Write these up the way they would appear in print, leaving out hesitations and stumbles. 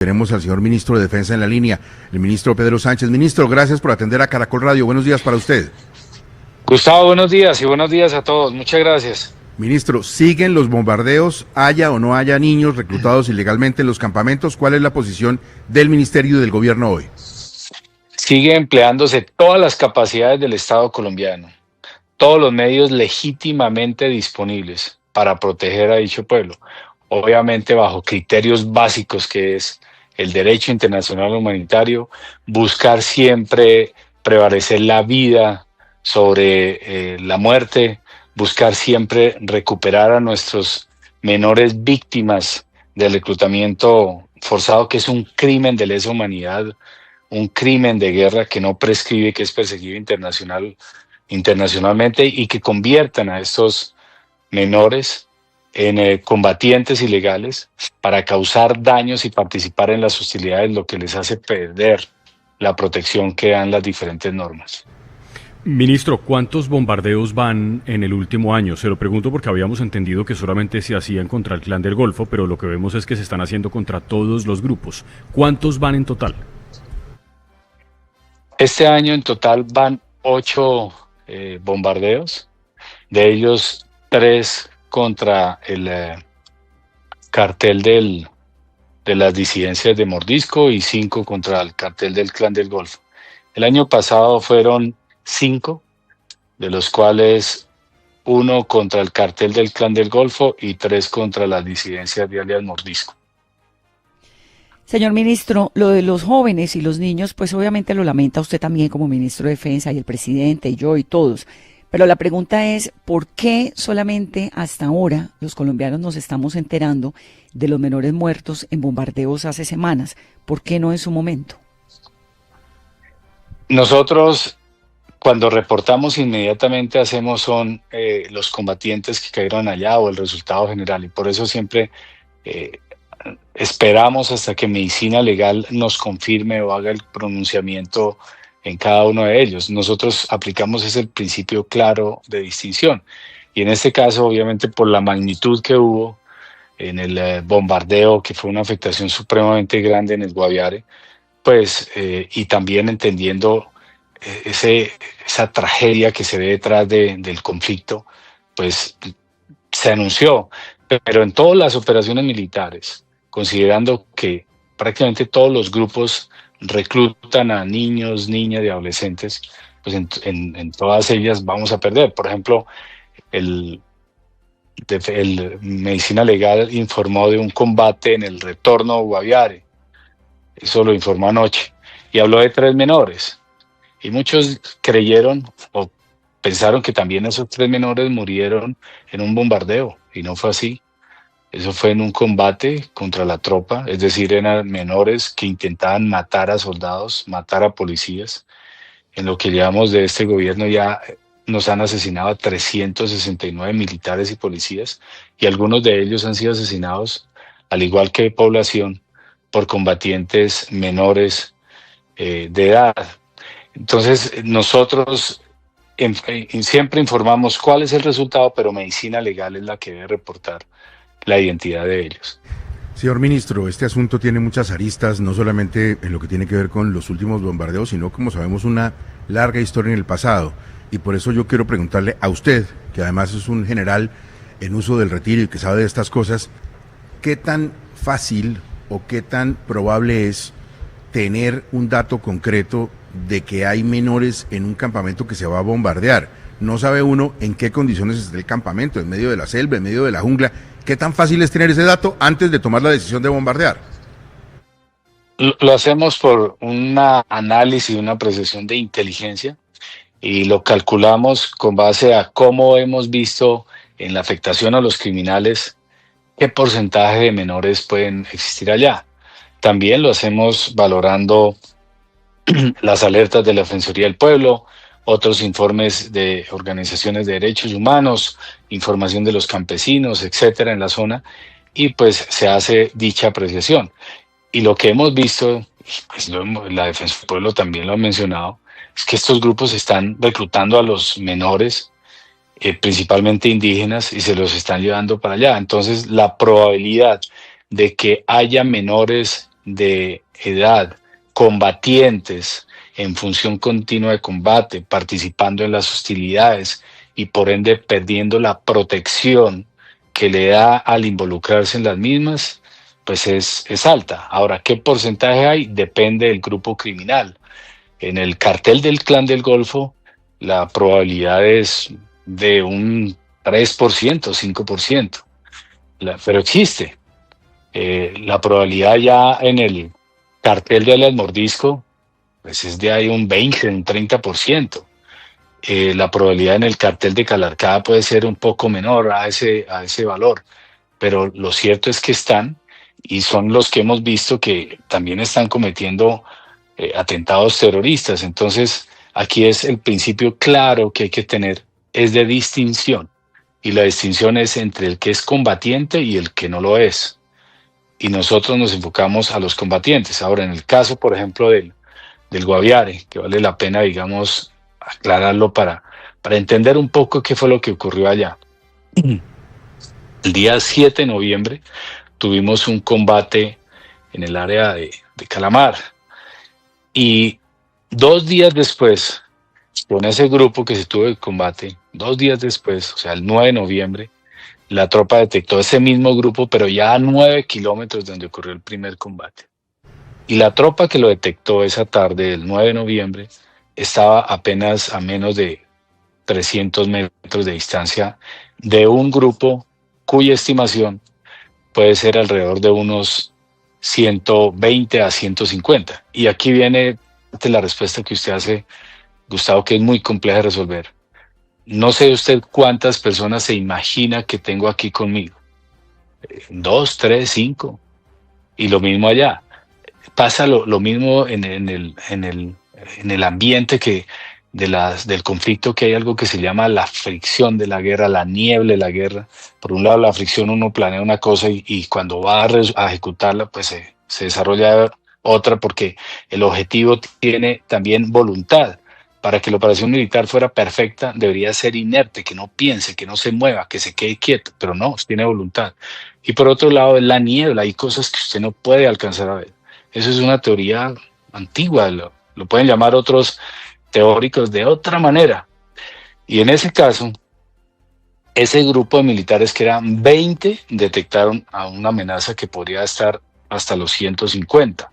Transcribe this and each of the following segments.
Tenemos al señor ministro de Defensa en la línea, el ministro Pedro Sánchez. Ministro, gracias por atender a Caracol Radio. Buenos días para usted. Gustavo, buenos días y buenos días a todos. Muchas gracias. Ministro, ¿siguen los bombardeos, haya o no haya niños reclutados ilegalmente en los campamentos? ¿Cuál es la posición del ministerio y del gobierno hoy? Sigue empleándose todas las capacidades del Estado colombiano, todos los medios legítimamente disponibles para proteger a dicho pueblo, obviamente bajo criterios básicos que es el derecho internacional humanitario, buscar siempre prevalecer la vida sobre la muerte, buscar siempre recuperar a nuestros menores víctimas del reclutamiento forzado, que es un crimen de lesa humanidad, un crimen de guerra que no prescribe, que es perseguido internacionalmente y que conviertan a estos menores en combatientes ilegales para causar daños y participar en las hostilidades, lo que les hace perder la protección que dan las diferentes normas. Ministro, ¿cuántos bombardeos van en el último año? Se lo pregunto porque habíamos entendido que solamente se hacían contra el Clan del Golfo, pero lo que vemos es que se están haciendo contra todos los grupos. ¿Cuántos van en total? Este año en total van 8 bombardeos, de ellos 3 contra el cartel de las disidencias de Mordisco y 5 contra el cartel del Clan del Golfo. El año pasado fueron 5, de los cuales 1 contra el cartel del Clan del Golfo y 3 contra las disidencias de alias Mordisco. Señor ministro, lo de los jóvenes y los niños, pues obviamente lo lamenta usted también como ministro de Defensa y el presidente y yo y todos. Pero la pregunta es, ¿por qué solamente hasta ahora los colombianos nos estamos enterando de los menores muertos en bombardeos hace semanas? ¿Por qué no en su momento? Nosotros, cuando reportamos, inmediatamente hacemos los combatientes que cayeron allá o el resultado general. Y por eso siempre esperamos hasta que Medicina Legal nos confirme o haga el pronunciamiento en cada uno de ellos. Nosotros aplicamos ese principio claro de distinción. Y en este caso, obviamente, por la magnitud que hubo en el bombardeo, que fue una afectación supremamente grande en el Guaviare, pues, y también entendiendo esa tragedia que se ve detrás del conflicto, pues se anunció. Pero en todas las operaciones militares, considerando que prácticamente todos los grupos reclutan a niños, niñas y adolescentes, pues en todas ellas vamos a perder. Por ejemplo, el Medicina Legal informó de un combate en el retorno a Guaviare, eso lo informó anoche, y habló de 3 menores. Y muchos creyeron o pensaron que también esos 3 menores murieron en un bombardeo, y no fue así. Eso fue en un combate contra la tropa, es decir, eran menores que intentaban matar a soldados, matar a policías. En lo que llevamos de este gobierno ya nos han asesinado a 369 militares y policías, y algunos de ellos han sido asesinados, al igual que población, por combatientes menores de edad. Entonces, nosotros siempre informamos cuál es el resultado, pero Medicina Legal es la que debe reportar la identidad de ellos. Señor ministro, este asunto tiene muchas aristas, no solamente en lo que tiene que ver con los últimos bombardeos, sino, como sabemos, una larga historia en el pasado. Y por eso yo quiero preguntarle a usted, que además es un general en uso del retiro y que sabe de estas cosas, ¿qué tan fácil o qué tan probable es tener un dato concreto de que hay menores en un campamento que se va a bombardear? No sabe uno en qué condiciones está el campamento, en medio de la selva, en medio de la jungla. ¿Qué tan fácil es tener ese dato antes de tomar la decisión de bombardear? Lo hacemos por un análisis, una apreciación de inteligencia, y lo calculamos con base a cómo hemos visto en la afectación a los criminales qué porcentaje de menores pueden existir allá. También lo hacemos valorando las alertas de la Defensoría del Pueblo, otros informes de organizaciones de derechos humanos, información de los campesinos, etcétera, en la zona, y pues se hace dicha apreciación. Y lo que hemos visto, pues la Defensa del Pueblo también lo ha mencionado, es que estos grupos están reclutando a los menores, principalmente indígenas, y se los están llevando para allá. Entonces, la probabilidad de que haya menores de edad, combatientes en función continua de combate, participando en las hostilidades y por ende perdiendo la protección que le da al involucrarse en las mismas, pues es alta. Ahora, ¿qué porcentaje hay? Depende del grupo criminal. En el cartel del Clan del Golfo, la probabilidad es de un 3%, 5%, pero existe. La probabilidad ya en el cartel de alias Mordisco, pues es de ahí un 20, un 30%. La probabilidad en el cartel de Calarcá puede ser un poco menor a ese valor, pero lo cierto es que están, y son los que hemos visto que también están cometiendo atentados terroristas. Entonces, aquí es el principio claro que hay que tener, es de distinción, y la distinción es entre el que es combatiente y el que no lo es. Y nosotros nos enfocamos a los combatientes. Ahora, en el caso, por ejemplo, del Guaviare, que vale la pena, digamos, aclararlo para entender un poco qué fue lo que ocurrió allá. El día 7 de noviembre tuvimos un combate en el área de Calamar, y 2 días después, con ese grupo que se tuvo el combate, 2 días después, o sea, el 9 de noviembre, la tropa detectó ese mismo grupo, pero ya a 9 kilómetros de donde ocurrió el primer combate. Y la tropa que lo detectó esa tarde del 9 de noviembre estaba apenas a menos de 300 metros de distancia de un grupo cuya estimación puede ser alrededor de unos 120 a 150. Y aquí viene la respuesta que usted hace, Gustavo, que es muy compleja de resolver. No sé usted cuántas personas se imagina que tengo aquí conmigo. 2, 3, 5. Y lo mismo allá. Pasa lo mismo en el ambiente del conflicto, que hay algo que se llama la fricción de la guerra, la niebla de la guerra. Por un lado, la fricción, uno planea una cosa y cuando va a ejecutarla, pues se desarrolla otra, porque el objetivo tiene también voluntad. Para que la operación militar fuera perfecta, debería ser inerte, que no piense, que no se mueva, que se quede quieto, pero no, tiene voluntad. Y por otro lado, es la niebla, hay cosas que usted no puede alcanzar a ver. Eso es una teoría antigua, lo pueden llamar otros teóricos de otra manera. Y en ese caso, ese grupo de militares, que eran 20, detectaron a una amenaza que podría estar hasta los 150.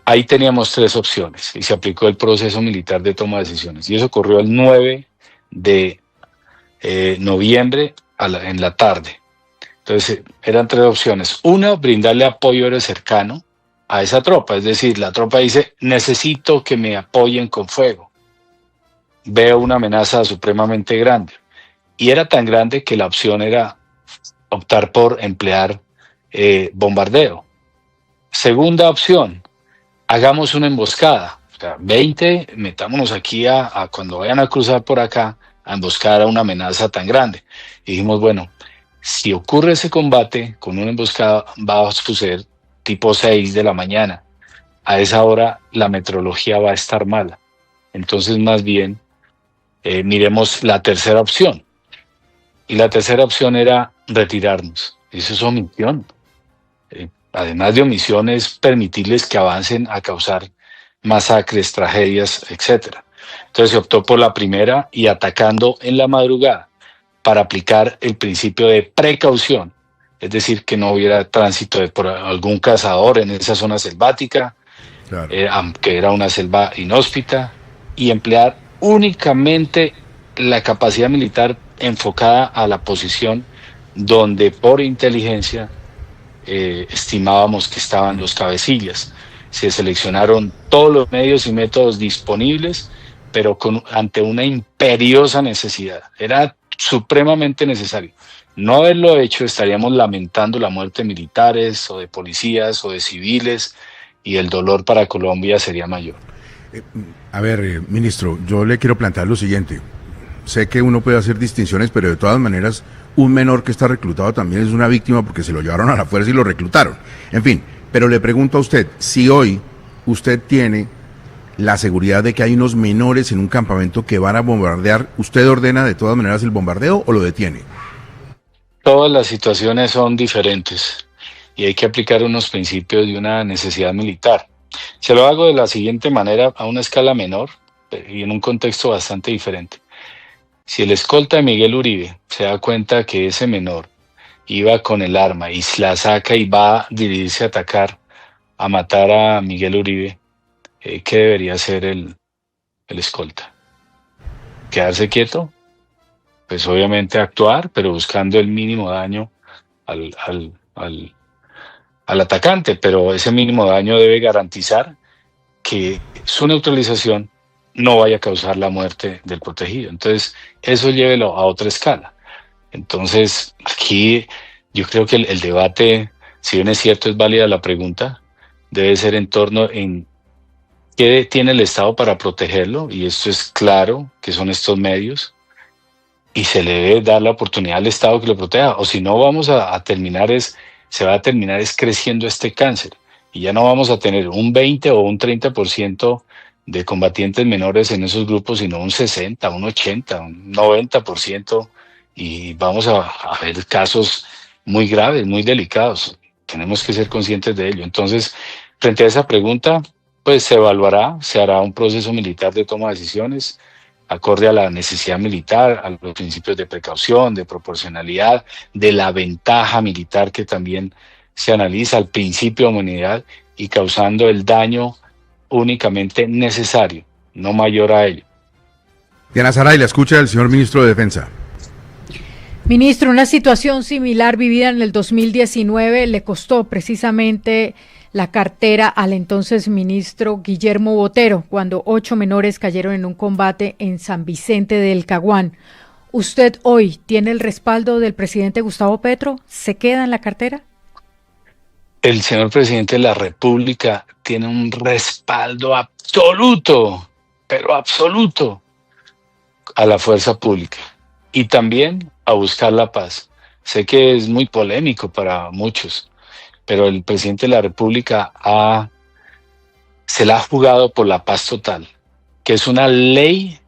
Ahí teníamos 3 opciones y se aplicó el proceso militar de toma de decisiones. Y eso ocurrió el 9 de noviembre en la tarde. Entonces, eran 3 opciones. Una, brindarle apoyo aéreo cercano a esa tropa. Es decir, la tropa dice, necesito que me apoyen con fuego. Veo una amenaza supremamente grande. Y era tan grande que la opción era optar por emplear bombardeo. Segunda opción, hagamos una emboscada. O sea, 20, metámonos aquí a cuando vayan a cruzar por acá, a emboscar a una amenaza tan grande. Y dijimos, bueno, si ocurre ese combate con una emboscada, va a suceder tipo 6 de la mañana. A esa hora la meteorología va a estar mala. Entonces, más bien, miremos la tercera opción. Y la tercera opción era retirarnos. Eso es omisión. Además de omisión, es permitirles que avancen a causar masacres, tragedias, etc. Entonces se optó por la primera y atacando en la madrugada para aplicar el principio de precaución, es decir, que no hubiera tránsito por algún cazador en esa zona selvática, claro, aunque era una selva inhóspita, y emplear únicamente la capacidad militar enfocada a la posición donde por inteligencia estimábamos que estaban los cabecillas. Se seleccionaron todos los medios y métodos disponibles, pero ante una imperiosa necesidad. Era supremamente necesario. No haberlo hecho, estaríamos lamentando la muerte de militares o de policías o de civiles, y el dolor para Colombia sería mayor. A ver, ministro, yo le quiero plantear lo siguiente. Sé que uno puede hacer distinciones, pero de todas maneras, un menor que está reclutado también es una víctima porque se lo llevaron a la fuerza y lo reclutaron. En fin, pero le pregunto a usted, si hoy usted tiene la seguridad de que hay unos menores en un campamento que van a bombardear, ¿usted ordena de todas maneras el bombardeo o lo detiene? Todas las situaciones son diferentes y hay que aplicar unos principios de una necesidad militar. Se lo hago de la siguiente manera, a una escala menor y en un contexto bastante diferente. Si el escolta de Miguel Uribe se da cuenta que ese menor iba con el arma y la saca y va a dirigirse a atacar, a matar a Miguel Uribe, ¿qué debería hacer el escolta? ¿Quedarse quieto? Pues obviamente actuar, pero buscando el mínimo daño al atacante, pero ese mínimo daño debe garantizar que su neutralización no vaya a causar la muerte del protegido. Entonces, eso llévelo a otra escala. Entonces, aquí yo creo que el debate, si bien es cierto, es válida la pregunta, debe ser en torno en qué tiene el Estado para protegerlo, y esto es claro que son estos medios, y se le debe dar la oportunidad al Estado que lo proteja, o si no vamos a terminar se va a terminar creciendo este cáncer, y ya no vamos a tener un 20 o un 30% de combatientes menores en esos grupos, sino un 60, un 80, un 90%, y vamos a ver casos muy graves, muy delicados. Tenemos que ser conscientes de ello. Entonces, frente a esa pregunta, pues se evaluará, se hará un proceso militar de toma de decisiones, acorde a la necesidad militar, a los principios de precaución, de proporcionalidad, de la ventaja militar que también se analiza, al principio de humanidad, y causando el daño únicamente necesario, no mayor a ello. Diana Saray, la escucha del señor ministro de Defensa. Ministro, una situación similar vivida en el 2019 le costó precisamente la cartera al entonces ministro Guillermo Botero, cuando 8 menores cayeron en un combate en San Vicente del Caguán. ¿Usted hoy tiene el respaldo del presidente Gustavo Petro? ¿Se queda en la cartera? El señor presidente de la República tiene un respaldo absoluto, pero absoluto, a la fuerza pública y también a buscar la paz. Sé que es muy polémico para muchos, pero el presidente de la República se la ha jugado por la paz total, que es una ley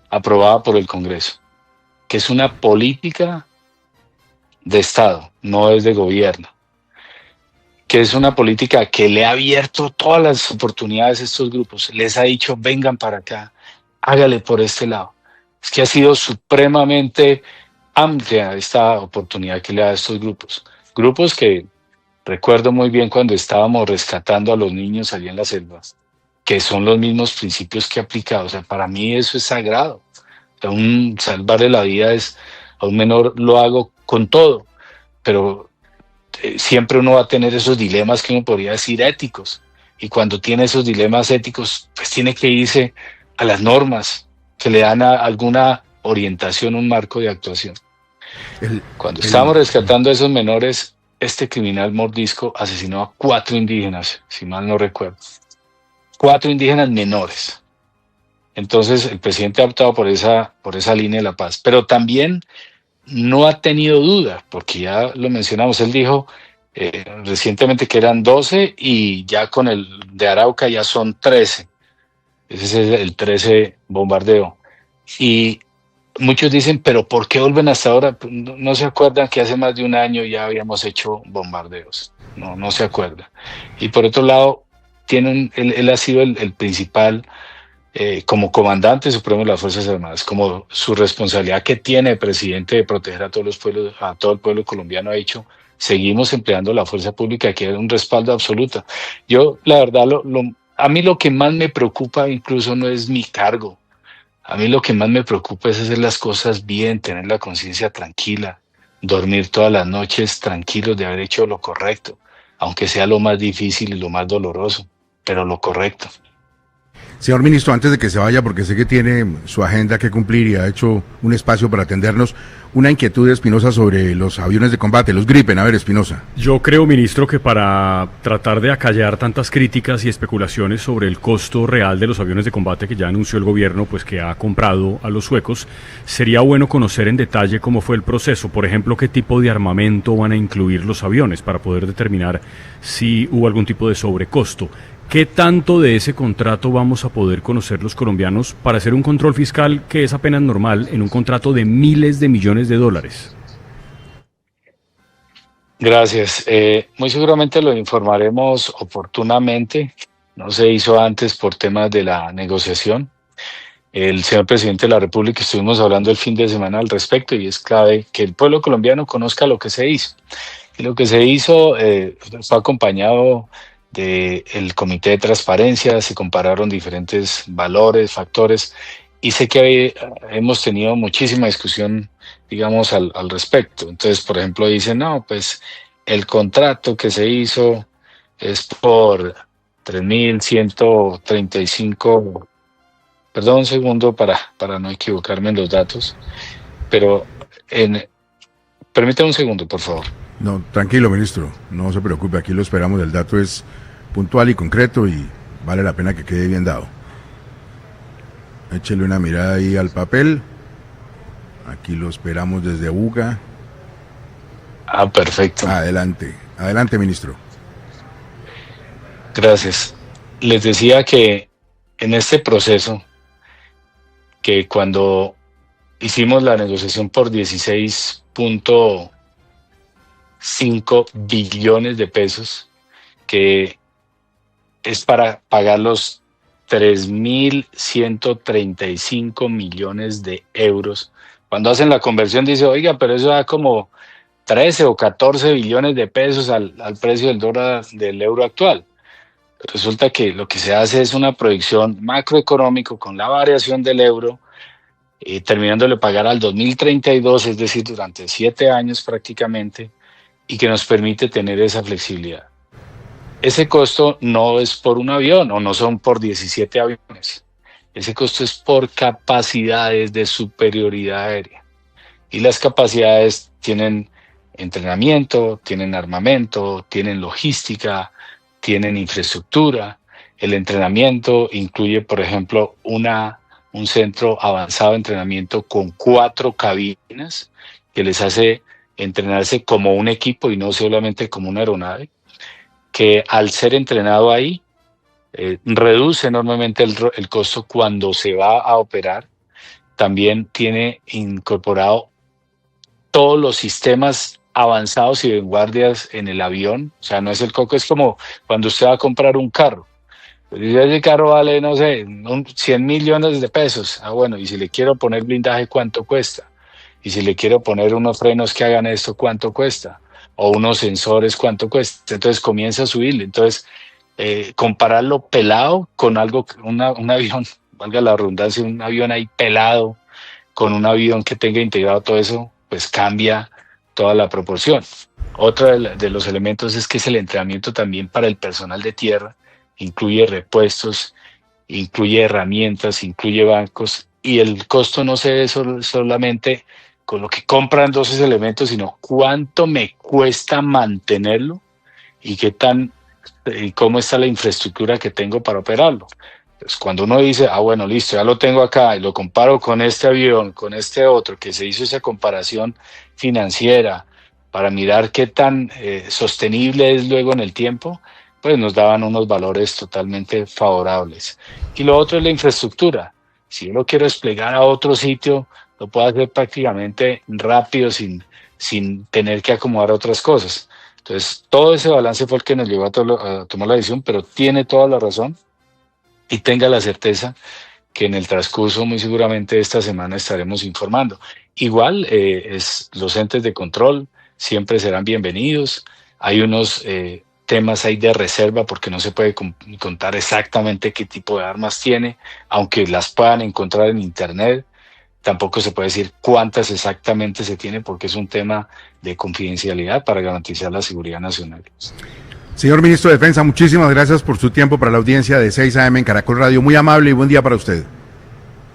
aprobada por el Congreso, que es una política de Estado, no es de gobierno, que es una política que le ha abierto todas las oportunidades a estos grupos, les ha dicho vengan para acá, hágale por este lado. Es que ha sido supremamente amplia esta oportunidad que le da a estos grupos que recuerdo muy bien cuando estábamos rescatando a los niños allí en la selva, que son los mismos principios que he aplicado. O sea, para mí eso es sagrado. O sea, salvarle la vida a un menor lo hago con todo, pero siempre uno va a tener esos dilemas que uno podría decir éticos. Y cuando tiene esos dilemas éticos, pues tiene que irse a las normas que le dan alguna orientación, un marco de actuación. Cuando estábamos rescatando a esos menores, este criminal mordisco asesinó a 4 indígenas, si mal no recuerdo. 4 indígenas menores. Entonces el presidente ha optado por esa línea de la paz, pero también no ha tenido duda, porque ya lo mencionamos, él dijo recientemente que eran 12 y ya con el de Arauca ya son 13. Ese es el 13 bombardeo. Y muchos dicen, pero ¿por qué vuelven hasta ahora? No se acuerdan que hace más de un año ya habíamos hecho bombardeos. No se acuerda. Y por otro lado, él ha sido el principal, como comandante supremo de las Fuerzas Armadas, como su responsabilidad que tiene el presidente de proteger a todos los pueblos, a todo el pueblo colombiano, ha dicho, seguimos empleando la fuerza pública, que es un respaldo absoluto. Yo, la verdad, a mí lo que más me preocupa incluso no es mi cargo. A mí lo que más me preocupa es hacer las cosas bien, tener la conciencia tranquila, dormir todas las noches tranquilos de haber hecho lo correcto, aunque sea lo más difícil y lo más doloroso, pero lo correcto. Señor ministro, antes de que se vaya, porque sé que tiene su agenda que cumplir y ha hecho un espacio para atendernos, una inquietud de Espinosa sobre los aviones de combate, los Gripen. A ver, Espinosa. Yo creo, ministro, que para tratar de acallar tantas críticas y especulaciones sobre el costo real de los aviones de combate que ya anunció el gobierno, pues que ha comprado a los suecos, sería bueno conocer en detalle cómo fue el proceso. Por ejemplo, qué tipo de armamento van a incluir los aviones para poder determinar si hubo algún tipo de sobrecosto. ¿Qué tanto de ese contrato vamos a poder conocer los colombianos para hacer un control fiscal que es apenas normal en un contrato de miles de millones de dólares? Gracias. Muy seguramente lo informaremos oportunamente. No se hizo antes por temas de la negociación. El señor presidente de la República, estuvimos hablando el fin de semana al respecto y es clave que el pueblo colombiano conozca lo que se hizo. Y lo que se hizo fue acompañado del Comité de Transparencia, se compararon diferentes valores, factores, y sé que hemos tenido muchísima discusión, digamos, al respecto. Entonces, por ejemplo, dicen, no, pues el contrato que se hizo es por 3.135. Perdón un segundo para no equivocarme en los datos, pero permítame un segundo, por favor. No, tranquilo, ministro, no se preocupe, aquí lo esperamos, el dato es puntual y concreto y vale la pena que quede bien dado. Échele una mirada ahí al papel, aquí lo esperamos desde UGA. Perfecto. Adelante, adelante, ministro. Gracias. Les decía que en este proceso, que cuando hicimos la negociación por 16.5 billones de pesos, que es para pagar los 3.135 millones de euros. Cuando hacen la conversión dice, oiga, pero eso da como 13 o 14 billones de pesos al precio del dólar, del euro actual. Resulta que lo que se hace es una proyección macroeconómica con la variación del euro, terminándole pagar al 2032, es decir, durante 7 años prácticamente, y que nos permite tener esa flexibilidad. Ese costo no es por un avión o no son por 17 aviones. Ese costo es por capacidades de superioridad aérea. Y las capacidades tienen entrenamiento, tienen armamento, tienen logística, tienen infraestructura. El entrenamiento incluye, por ejemplo, un centro avanzado de entrenamiento con 4 cabinas que les hace entrenarse como un equipo y no solamente como una aeronave, que al ser entrenado ahí reduce enormemente el costo cuando se va a operar. También tiene incorporado todos los sistemas avanzados y vanguardias en el avión. O sea, no es el coco, es como cuando usted va a comprar un carro. Pues dice, ese carro vale, no sé, 100 millones de pesos. Bueno, y si le quiero poner blindaje, ¿cuánto cuesta? Y si le quiero poner unos frenos que hagan esto, ¿cuánto cuesta? O unos sensores, ¿cuánto cuesta? Entonces comienza a subirle. Entonces, compararlo pelado con algo, un avión, valga la redundancia, un avión ahí pelado, con un avión que tenga integrado todo eso, pues cambia toda la proporción. Otro de los elementos es que es el entrenamiento también para el personal de tierra, incluye repuestos, incluye herramientas, incluye bancos, y el costo no se ve solamente con lo que compran esos elementos, sino cuánto me cuesta mantenerlo y cómo está la infraestructura que tengo para operarlo. Pues cuando uno dice, bueno, listo, ya lo tengo acá y lo comparo con este avión, con este otro, que se hizo esa comparación financiera para mirar qué tan sostenible es luego en el tiempo, pues nos daban unos valores totalmente favorables. Y lo otro es la infraestructura. Si yo lo quiero desplegar a otro sitio, lo puedo hacer prácticamente rápido sin tener que acomodar otras cosas. Entonces, todo ese balance fue el que nos llevó a tomar la decisión, pero tiene toda la razón. Y tenga la certeza que en el transcurso muy seguramente de esta semana estaremos informando. Igual los entes de control siempre serán bienvenidos. Hay unos temas ahí de reserva porque no se puede contar exactamente qué tipo de armas tiene, aunque las puedan encontrar en internet. Tampoco se puede decir cuántas exactamente se tiene porque es un tema de confidencialidad para garantizar la seguridad nacional. Señor Ministro de Defensa, muchísimas gracias por su tiempo para la audiencia de 6 AM en Caracol Radio. Muy amable y buen día para usted.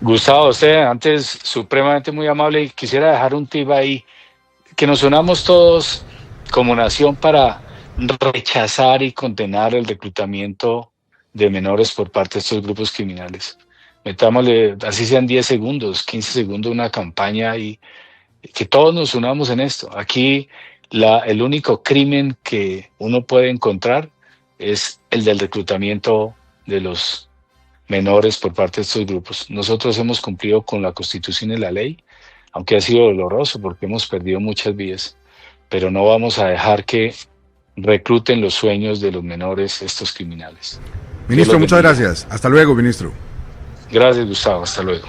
Gustavo, usted antes supremamente muy amable y quisiera dejar un tip ahí, que nos unamos todos como nación para rechazar y condenar el reclutamiento de menores por parte de estos grupos criminales. Metámosle, así sean 10 segundos, 15 segundos, una campaña y que todos nos unamos en esto. Aquí el único crimen que uno puede encontrar es el del reclutamiento de los menores por parte de estos grupos. Nosotros hemos cumplido con la Constitución y la ley, aunque ha sido doloroso porque hemos perdido muchas vidas, pero no vamos a dejar que recluten los sueños de los menores estos criminales. Ministro, muchas gracias. Hasta luego, ministro. Gracias, Gustavo. Hasta luego.